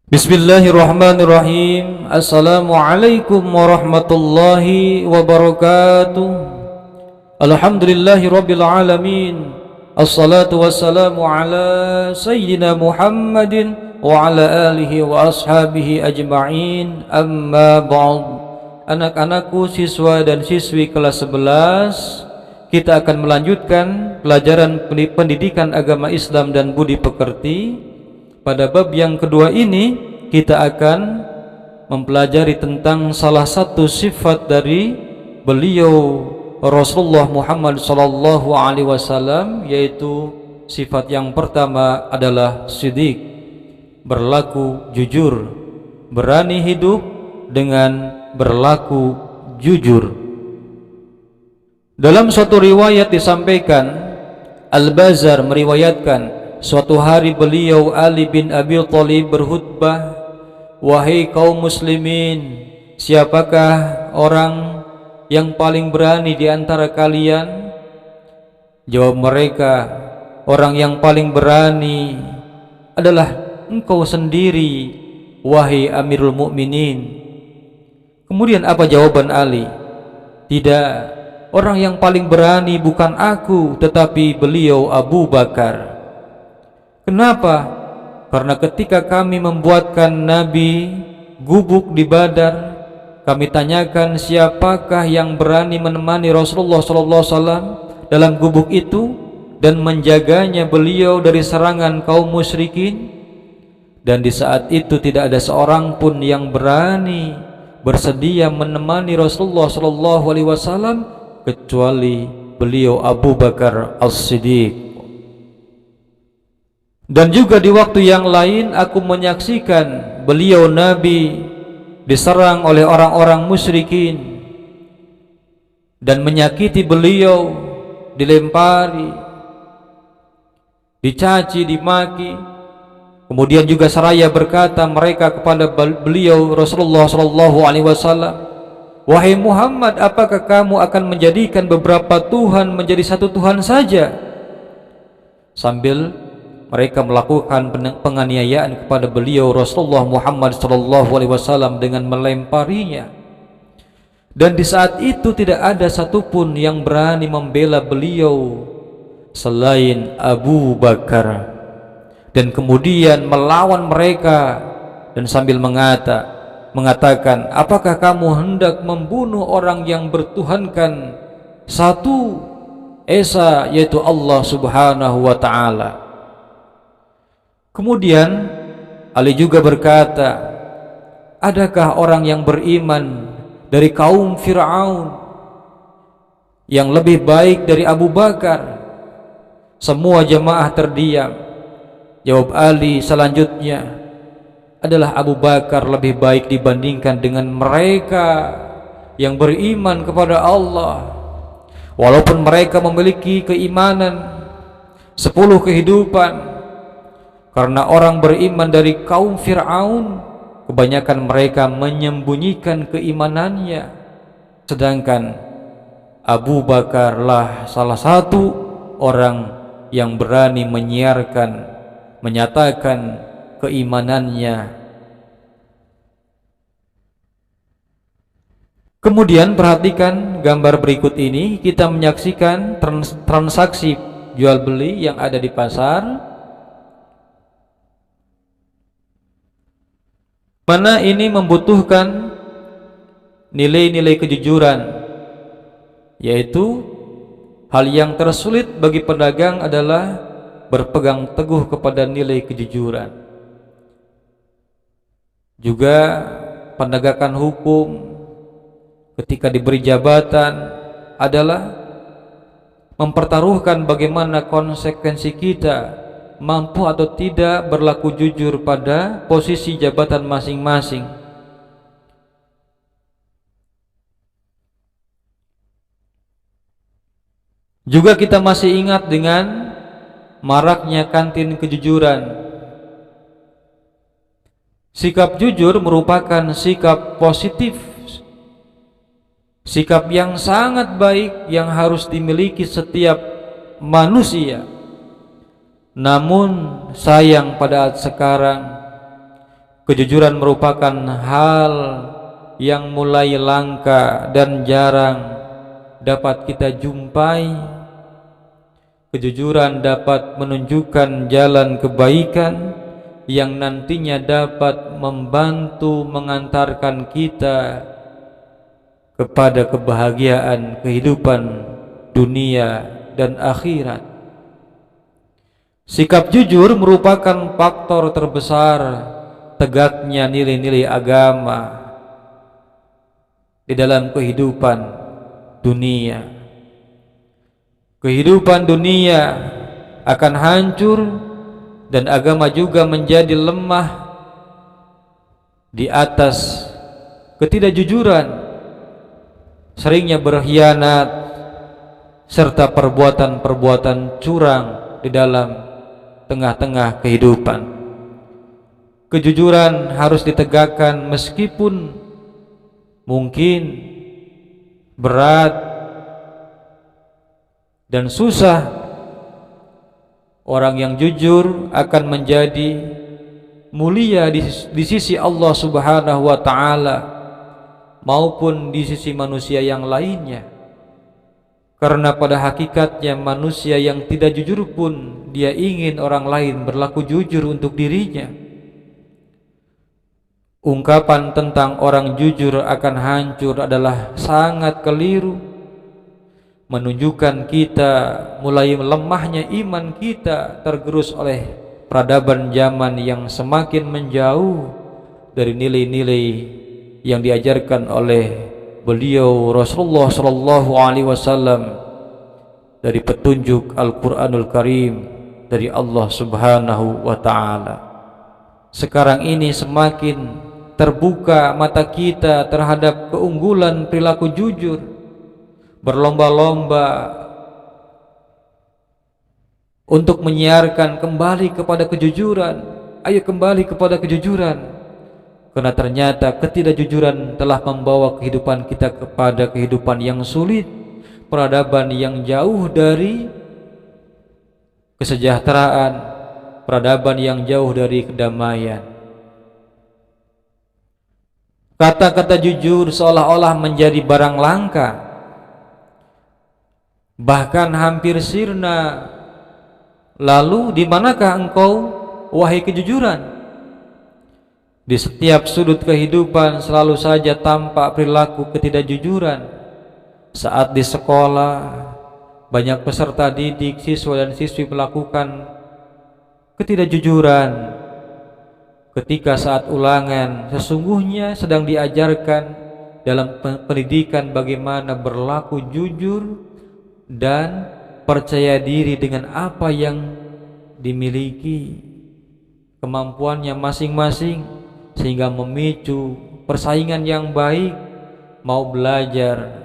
Bismillahirrahmanirrahim. Assalamualaikum warahmatullahi wabarakatuh. Alhamdulillahi rabbil alamin. Assalatu wassalamu ala sayyidina Muhammadin wa ala alihi wa ashabihi ajma'in. Amma ba'd. Anak-anakku, siswa dan siswi kelas 11, kita akan melanjutkan pelajaran pendidikan agama Islam dan budi pekerti. Pada bab yang kedua ini kita akan mempelajari tentang salah satu sifat dari beliau Rasulullah Muhammad sallallahu alaihi wasallam, yaitu sifat yang pertama adalah siddiq, berlaku jujur, berani hidup dengan berlaku jujur. Dalam suatu riwayat disampaikan, Al-Bazar meriwayatkan, suatu hari beliau Ali bin Abi Thalib berkhutbah, "Wahai kaum muslimin, siapakah orang yang paling berani di antara kalian?" Jawab mereka, "Orang yang paling berani adalah engkau sendiri, wahai Amirul Mukminin." Kemudian apa jawaban Ali? "Tidak, orang yang paling berani bukan aku, tetapi beliau Abu Bakar." Kenapa? Karena ketika kami membuatkan Nabi gubuk di Badar, kami tanyakan siapakah yang berani menemani Rasulullah SAW dalam gubuk itu dan menjaganya beliau dari serangan kaum musyrikin. Dan di saat itu tidak ada seorang pun yang berani bersedia menemani Rasulullah SAW kecuali beliau Abu Bakar As-Siddiq. Dan juga di waktu yang lain aku menyaksikan beliau Nabi diserang oleh orang-orang musyrikin dan menyakiti beliau, dilempari, dicaci, dimaki. Kemudian juga seraya berkata mereka kepada beliau Rasulullah SAW, "Wahai Muhammad, apakah kamu akan menjadikan beberapa Tuhan menjadi satu Tuhan saja?" Sambil mereka melakukan penganiayaan kepada beliau Rasulullah Muhammad SAW dengan melemparinya. Dan di saat itu tidak ada satupun yang berani membela beliau selain Abu Bakar. Dan kemudian melawan mereka dan sambil mengatakan, "Apakah kamu hendak membunuh orang yang bertuhankan satu esa, yaitu Allah Subhanahu wa ta'ala?" Kemudian Ali juga berkata, "Adakah orang yang beriman dari kaum Fir'aun yang lebih baik dari Abu Bakar?" Semua jemaah terdiam. Jawab Ali selanjutnya, "Adalah Abu Bakar lebih baik dibandingkan dengan mereka yang beriman kepada Allah. Walaupun mereka memiliki keimanan 10 kehidupan, karena orang beriman dari kaum Fir'aun, kebanyakan mereka menyembunyikan keimanannya. Sedangkan Abu Bakarlah salah satu orang yang berani menyatakan keimanannya." Kemudian perhatikan gambar berikut ini. Kita menyaksikan transaksi jual beli yang ada di pasar, mana ini membutuhkan nilai-nilai kejujuran, yaitu hal yang tersulit bagi pedagang adalah berpegang teguh kepada nilai kejujuran. Juga penegakan hukum ketika diberi jabatan adalah mempertaruhkan bagaimana konsekuensi kita mampu atau tidak berlaku jujur pada posisi jabatan masing-masing. Juga kita masih ingat dengan maraknya kantin kejujuran. Sikap jujur merupakan sikap positif, sikap yang sangat baik yang harus dimiliki setiap manusia. Namun sayang pada sekarang Kejujuran merupakan hal yang mulai langka dan jarang dapat kita jumpai. Kejujuran dapat menunjukkan jalan kebaikan yang nantinya dapat membantu mengantarkan kita kepada kebahagiaan kehidupan dunia dan akhirat. Sikap jujur merupakan faktor terbesar tegaknya nilai-nilai agama di dalam kehidupan dunia. Kehidupan dunia akan hancur dan agama juga menjadi lemah di atas ketidakjujuran, seringnya berkhianat serta perbuatan-perbuatan curang di dalam tengah-tengah kehidupan. Kejujuran harus ditegakkan meskipun mungkin berat dan susah. Orang yang jujur akan menjadi mulia di sisi Allah Subhanahu wa taala maupun di sisi manusia yang lainnya. Karena pada hakikatnya manusia yang tidak jujur pun dia ingin orang lain berlaku jujur untuk dirinya. Ungkapan tentang orang jujur akan hancur adalah sangat keliru, menunjukkan kita mulai lemahnya iman kita, tergerus oleh peradaban zaman yang semakin menjauh dari nilai-nilai yang diajarkan oleh beliau Rasulullah sallallahu alaihi wasallam dari petunjuk Al-Qur'anul Karim dari Allah Subhanahu wa taala. Sekarang ini semakin terbuka mata kita terhadap keunggulan perilaku jujur, berlomba-lomba untuk menyiarkan kembali kepada kejujuran. Ayo kembali kepada kejujuran. Karena ternyata ketidakjujuran telah membawa kehidupan kita kepada kehidupan yang sulit, peradaban yang jauh dari kesejahteraan, peradaban yang jauh dari kedamaian. Kata-kata jujur seolah-olah menjadi barang langka, bahkan hampir sirna. Lalu di manakah engkau, wahai kejujuran? Di setiap sudut kehidupan selalu saja tampak perilaku ketidakjujuran. Saat di sekolah, banyak peserta didik, siswa dan siswi melakukan ketidakjujuran. Ketika saat ulangan, sesungguhnya sedang diajarkan dalam pendidikan bagaimana berlaku jujur dan percaya diri dengan apa yang dimiliki, kemampuannya masing-masing, sehingga memicu persaingan yang baik mau belajar.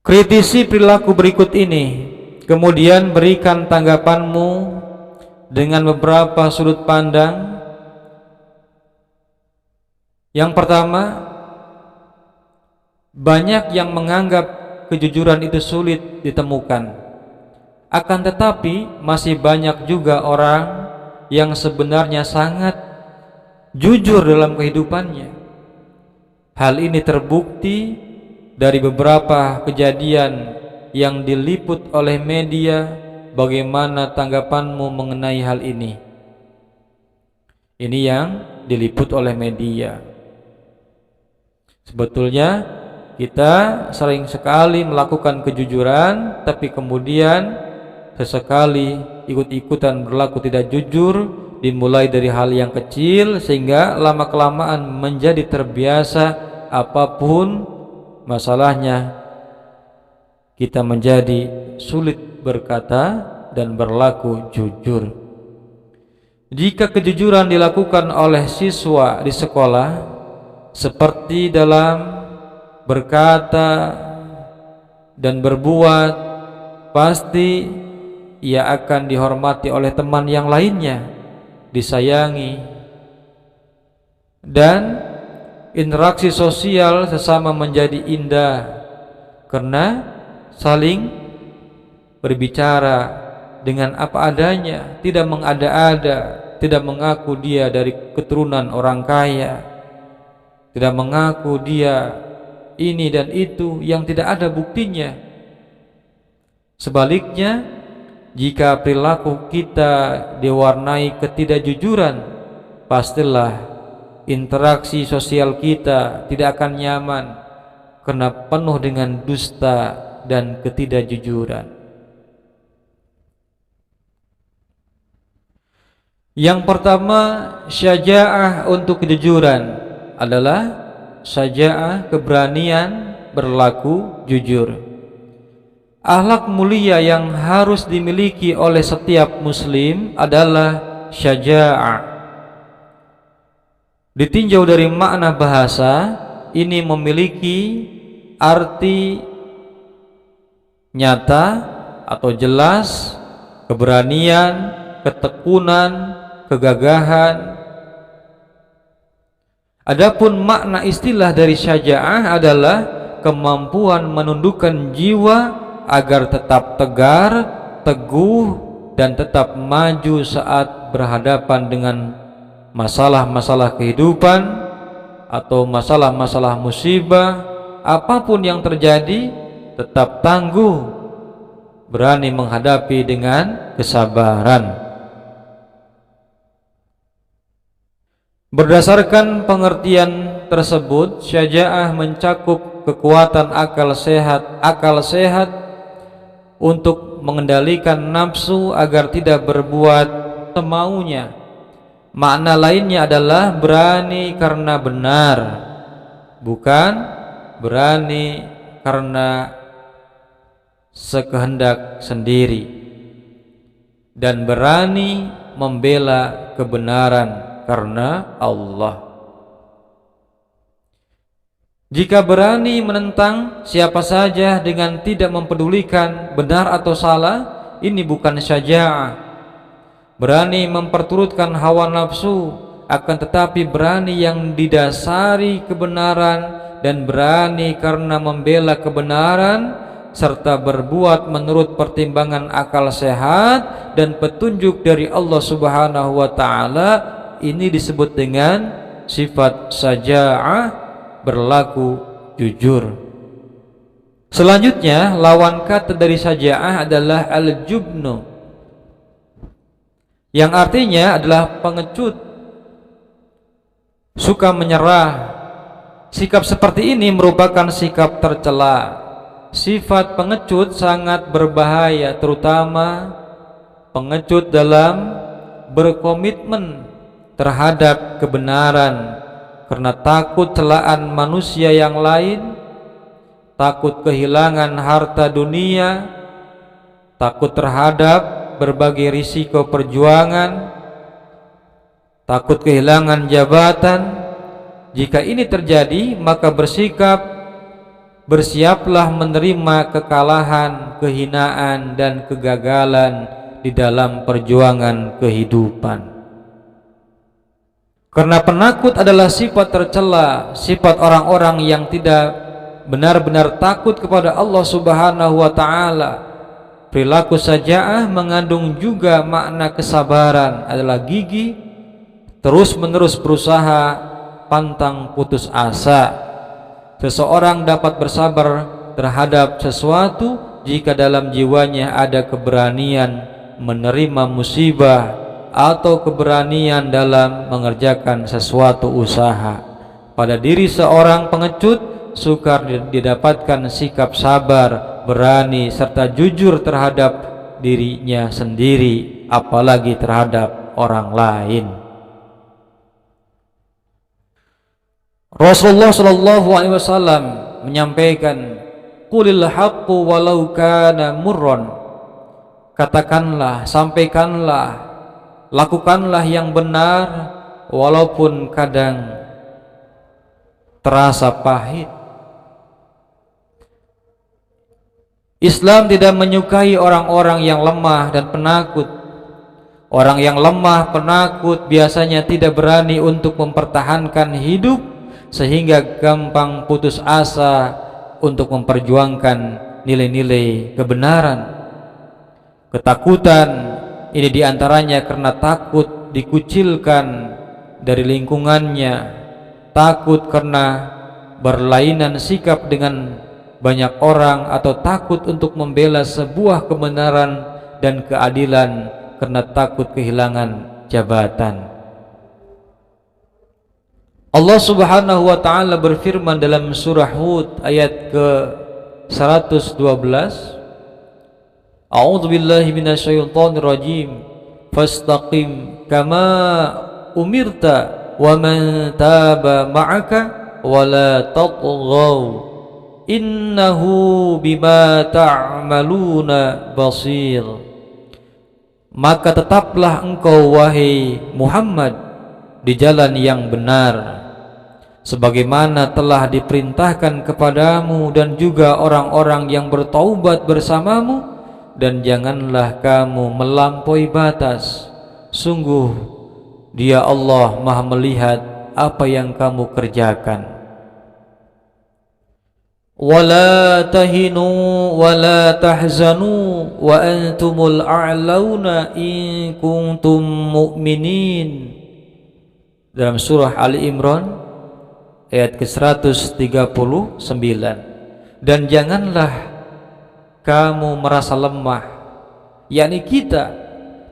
Kritisi perilaku berikut ini, kemudian berikan tanggapanmu dengan beberapa sudut pandang. Yang pertama, banyak yang menganggap kejujuran itu sulit ditemukan. Akan tetapi masih banyak juga orang yang sebenarnya sangat jujur dalam kehidupannya. Hal ini terbukti dari beberapa kejadian yang diliput oleh media. Bagaimana tanggapanmu mengenai hal ini? Ini yang diliput oleh media. Sebetulnya kita sering sekali melakukan kejujuran, tapi kemudian sesekali ikut-ikutan berlaku tidak jujur, dimulai dari hal yang kecil sehingga lama-kelamaan menjadi terbiasa. Apapun masalahnya, kita menjadi sulit berkata dan berlaku jujur. Jika kejujuran dilakukan oleh siswa di sekolah, seperti dalam berkata dan berbuat, pasti ia akan dihormati oleh teman yang lainnya, disayangi, dan interaksi sosial sesama menjadi indah karena saling berbicara dengan apa adanya, tidak mengada-ada, tidak mengaku dia dari keturunan orang kaya, tidak mengaku dia ini dan itu yang tidak ada buktinya. Sebaliknya, jika perilaku kita diwarnai ketidakjujuran, pastilah interaksi sosial kita tidak akan nyaman karena penuh dengan dusta dan ketidakjujuran. Yang pertama, syaja'ah untuk kejujuran adalah syaja'ah, keberanian berlaku jujur. Akhlak mulia yang harus dimiliki oleh setiap muslim adalah syaja'ah. Ditinjau dari makna bahasa, ini memiliki arti nyata atau jelas, keberanian, ketekunan, kegagahan. Adapun makna istilah dari syaja'ah adalah kemampuan menundukkan jiwa agar tetap tegar, teguh, dan tetap maju saat berhadapan dengan masalah-masalah kehidupan atau masalah-masalah musibah. Apapun yang terjadi, tetap tangguh, berani menghadapi dengan kesabaran. Berdasarkan pengertian tersebut, syaja'ah mencakup kekuatan akal sehat untuk mengendalikan nafsu agar tidak berbuat semaunya. Makna lainnya adalah berani karena benar, bukan berani karena sekehendak sendiri, dan berani membela kebenaran karena Allah. Jika berani menentang siapa saja dengan tidak mempedulikan benar atau salah, ini bukan syaja'ah. Berani memperturutkan hawa nafsu, akan tetapi berani yang didasari kebenaran dan berani karena membela kebenaran serta berbuat menurut pertimbangan akal sehat dan petunjuk dari Allah Subhanahu wa taala, ini disebut dengan sifat syaja'ah, berlaku jujur. Selanjutnya, lawan kata dari syaja'ah adalah al-jubnu, yang artinya adalah pengecut, suka menyerah. Sikap seperti ini merupakan sikap tercela. Sifat pengecut sangat berbahaya, terutama pengecut dalam berkomitmen terhadap kebenaran karena takut celaan manusia yang lain, takut kehilangan harta dunia, takut terhadap berbagai risiko perjuangan, takut kehilangan jabatan. Jika ini terjadi, maka bersiaplah menerima kekalahan, kehinaan, dan kegagalan di dalam perjuangan kehidupan. Karena penakut adalah sifat tercela, sifat orang-orang yang tidak benar-benar takut kepada Allah Subhanahu wa taala. Perilaku syaja'ah mengandung juga makna kesabaran, adalah gigih, terus-menerus berusaha, pantang putus asa. Seseorang dapat bersabar terhadap sesuatu jika dalam jiwanya ada keberanian menerima musibah atau keberanian dalam mengerjakan sesuatu usaha. Pada diri seorang pengecut sukar didapatkan sikap sabar, berani, serta jujur terhadap dirinya sendiri, apalagi terhadap orang lain. Rasulullah Shallallahu Alaihi Wasallam menyampaikan, "Qulil haqqu walau kana murran." Katakanlah, sampaikanlah, lakukanlah yang benar walaupun kadang terasa pahit. Islam tidak menyukai orang-orang yang lemah dan penakut. Orang yang lemah, penakut biasanya tidak berani untuk mempertahankan hidup, sehingga gampang putus asa untuk memperjuangkan nilai-nilai kebenaran. Ketakutan ini diantaranya karena takut dikucilkan dari lingkungannya, takut karena berlainan sikap dengan banyak orang, atau takut untuk membela sebuah kebenaran dan keadilan karena takut kehilangan jabatan. Allah Subhanahu wa taala berfirman dalam surah Hud ayat ke-112, A'udzu billahi minasyaitonir rajim. Fastaqim kama umirta wa man taba ma'aka wa la tatghaw innahu bima ta'maluna basir. Maka tetaplah engkau wahai Muhammad di jalan yang benar, sebagaimana telah diperintahkan kepadamu dan juga orang-orang yang bertaubat bersamamu, dan janganlah kamu melampaui batas. Sungguh Dia Allah Maha melihat apa yang kamu kerjakan. Wala tahinu wala tahzanu wa antumul a'launa in kuntum mu'minin. Dalam surah Ali Imran ayat ke-139. Dan janganlah kamu merasa lemah, yakni kita,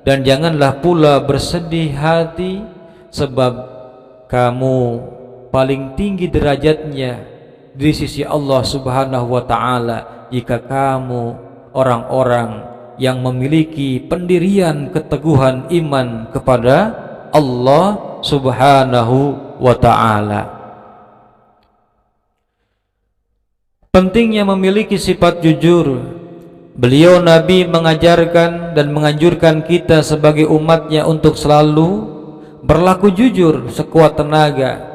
dan janganlah pula bersedih hati, sebab kamu paling tinggi derajatnya di sisi Allah Subhanahu wa taala jika kamu orang-orang yang memiliki pendirian keteguhan iman kepada Allah Subhanahu wa taala. Pentingnya memiliki sifat jujur. Beliau Nabi mengajarkan dan menganjurkan kita sebagai umatnya untuk selalu berlaku jujur sekuat tenaga,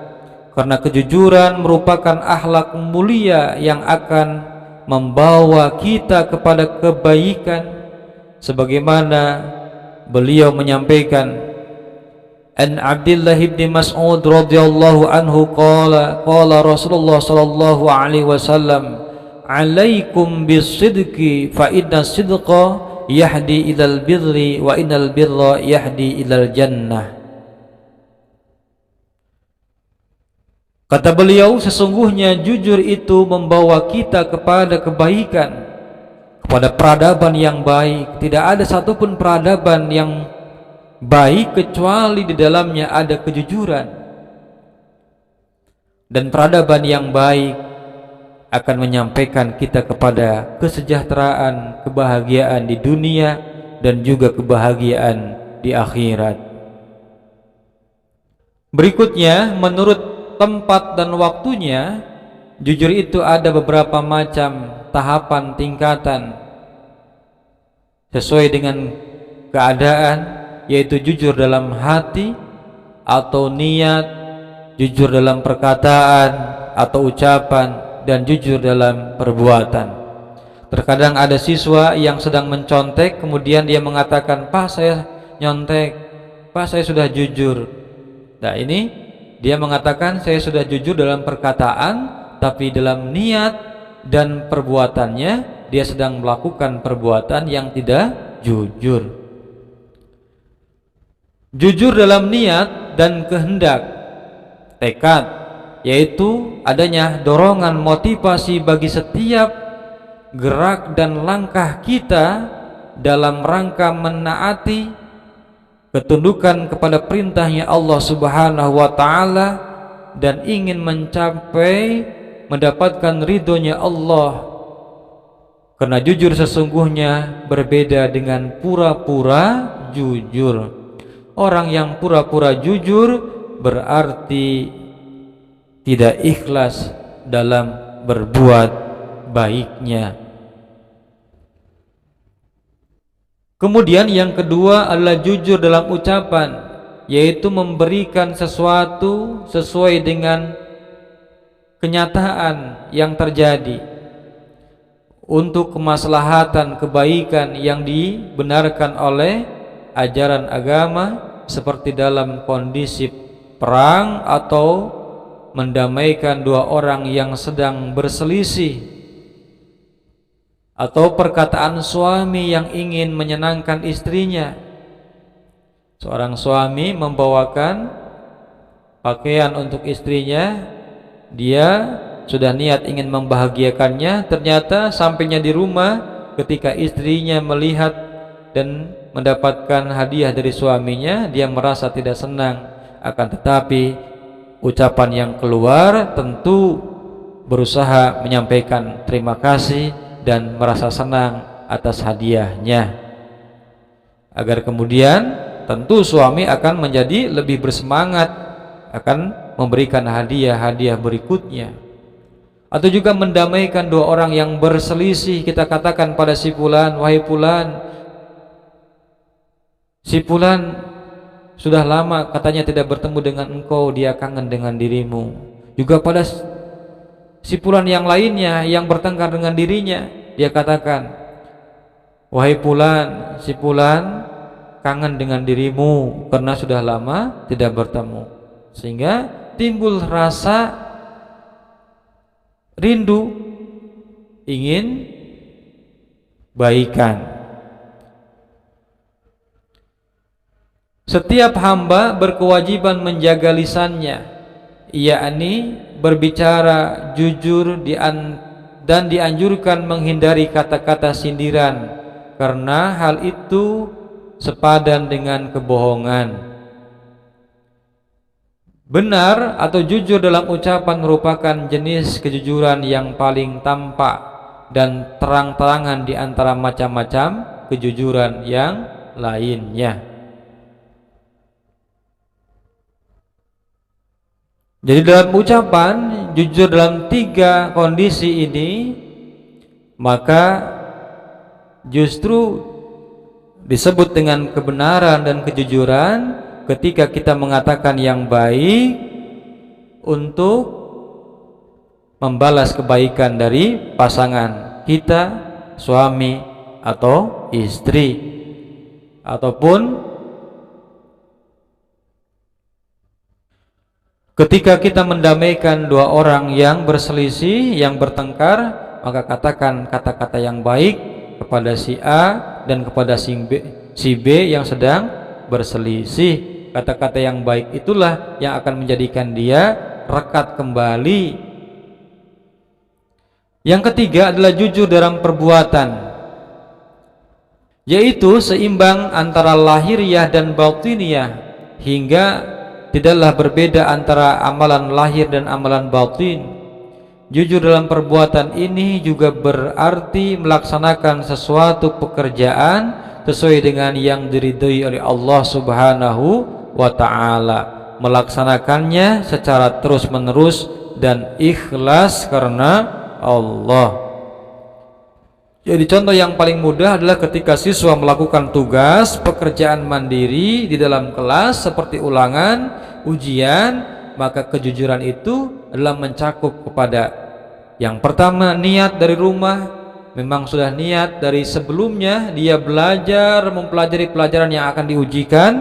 karena kejujuran merupakan akhlak mulia yang akan membawa kita kepada kebaikan, sebagaimana beliau menyampaikan, An Abdullah bin Mas'ud radhiyallahu anhu qala Rasulullah sallallahu alaihi wasallam, alaikum bisidqi fa inna sidqa yahdi ilal birri wa innal birra yahdi ilal jannah. Kata beliau, sesungguhnya jujur itu membawa kita kepada kebaikan, kepada peradaban yang baik. Tidak ada satupun peradaban yang baik kecuali di dalamnya ada kejujuran. Dan peradaban yang baik akan menyampaikan kita kepada kesejahteraan, kebahagiaan di dunia dan juga kebahagiaan di akhirat. Berikutnya, menurut tempat dan waktunya, jujur itu ada beberapa macam tahapan tingkatan sesuai dengan keadaan, yaitu jujur dalam hati atau niat, jujur dalam perkataan atau ucapan, dan jujur dalam perbuatan. Terkadang ada siswa yang sedang mencontek, kemudian dia mengatakan, Pak, saya nyontek, Pak, saya sudah jujur. Nah, ini dia mengatakan saya sudah jujur dalam perkataan, tapi dalam niat dan perbuatannya dia sedang melakukan perbuatan yang tidak jujur. Jujur dalam niat dan kehendak, tekad, yaitu adanya dorongan motivasi bagi setiap gerak dan langkah kita dalam rangka menaati, ketundukan kepada perintahnya Allah Subhanahu wa taala, dan ingin mencapai mendapatkan ridhonya Allah. Karena jujur sesungguhnya berbeda dengan pura-pura jujur. Orang yang pura-pura jujur berarti tidak ikhlas dalam berbuat baiknya. Kemudian yang kedua adalah jujur dalam ucapan, yaitu memberikan sesuatu sesuai dengan kenyataan yang terjadi untuk kemaslahatan kebaikan yang dibenarkan oleh ajaran agama, seperti dalam kondisi perang atau mendamaikan dua orang yang sedang berselisih, atau perkataan suami yang ingin menyenangkan istrinya. Seorang suami membawakan pakaian untuk istrinya, dia sudah niat ingin membahagiakannya, ternyata sampainya di rumah ketika istrinya melihat dan mendapatkan hadiah dari suaminya, dia merasa tidak senang. Akan tetapi ucapan yang keluar tentu berusaha menyampaikan terima kasih dan merasa senang atas hadiahnya, agar kemudian tentu suami akan menjadi lebih bersemangat akan memberikan hadiah-hadiah berikutnya. Atau juga mendamaikan dua orang yang berselisih, kita katakan pada si fulan, wahai fulan, si fulan sudah lama katanya tidak bertemu dengan engkau, dia kangen dengan dirimu. Juga pada si fulan yang lainnya yang bertengkar dengan dirinya, dia katakan, wahai fulan, si fulan kangen dengan dirimu karena sudah lama tidak bertemu. Sehingga timbul rasa rindu, ingin baikan. Setiap hamba berkewajiban menjaga lisannya, yakni berbicara jujur dan dianjurkan menghindari kata-kata sindiran, karena hal itu sepadan dengan kebohongan. Benar atau jujur dalam ucapan merupakan jenis kejujuran yang paling tampak dan terang-terangan di antara macam-macam kejujuran yang lainnya. Jadi dalam ucapan jujur dalam 3 kondisi ini, maka justru disebut dengan kebenaran dan kejujuran ketika kita mengatakan yang baik untuk membalas kebaikan dari pasangan kita, suami atau istri, ataupun ketika kita mendamaikan dua orang yang berselisih, yang bertengkar, maka katakan kata-kata yang baik kepada si A dan kepada si B yang sedang berselisih. Kata-kata yang baik itulah yang akan menjadikan dia rekat kembali. Yang ketiga adalah jujur dalam perbuatan, yaitu seimbang antara lahiriah dan batiniyah, hingga tidaklah berbeda antara amalan lahir dan amalan batin. Jujur dalam perbuatan ini juga berarti melaksanakan sesuatu pekerjaan sesuai dengan yang diridhai oleh Allah Subhanahu wa ta'ala, melaksanakannya secara terus-menerus dan ikhlas karena Allah. Jadi contoh yang paling mudah adalah ketika siswa melakukan tugas pekerjaan mandiri di dalam kelas seperti ulangan, ujian, maka kejujuran itu adalah mencakup kepada yang pertama, niat dari rumah. Memang sudah niat dari sebelumnya dia belajar mempelajari pelajaran yang akan diujikan,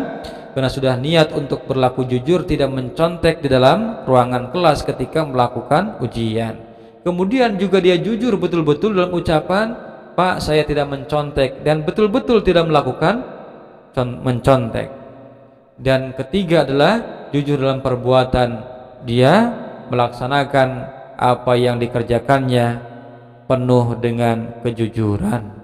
karena sudah niat untuk berlaku jujur, tidak mencontek di dalam ruangan kelas ketika melakukan ujian. Kemudian juga dia jujur betul-betul dalam ucapan, Pak, saya tidak mencontek, dan betul-betul tidak melakukan mencontek. Dan ketiga adalah jujur dalam perbuatan, dia melaksanakan apa yang dikerjakannya penuh dengan kejujuran.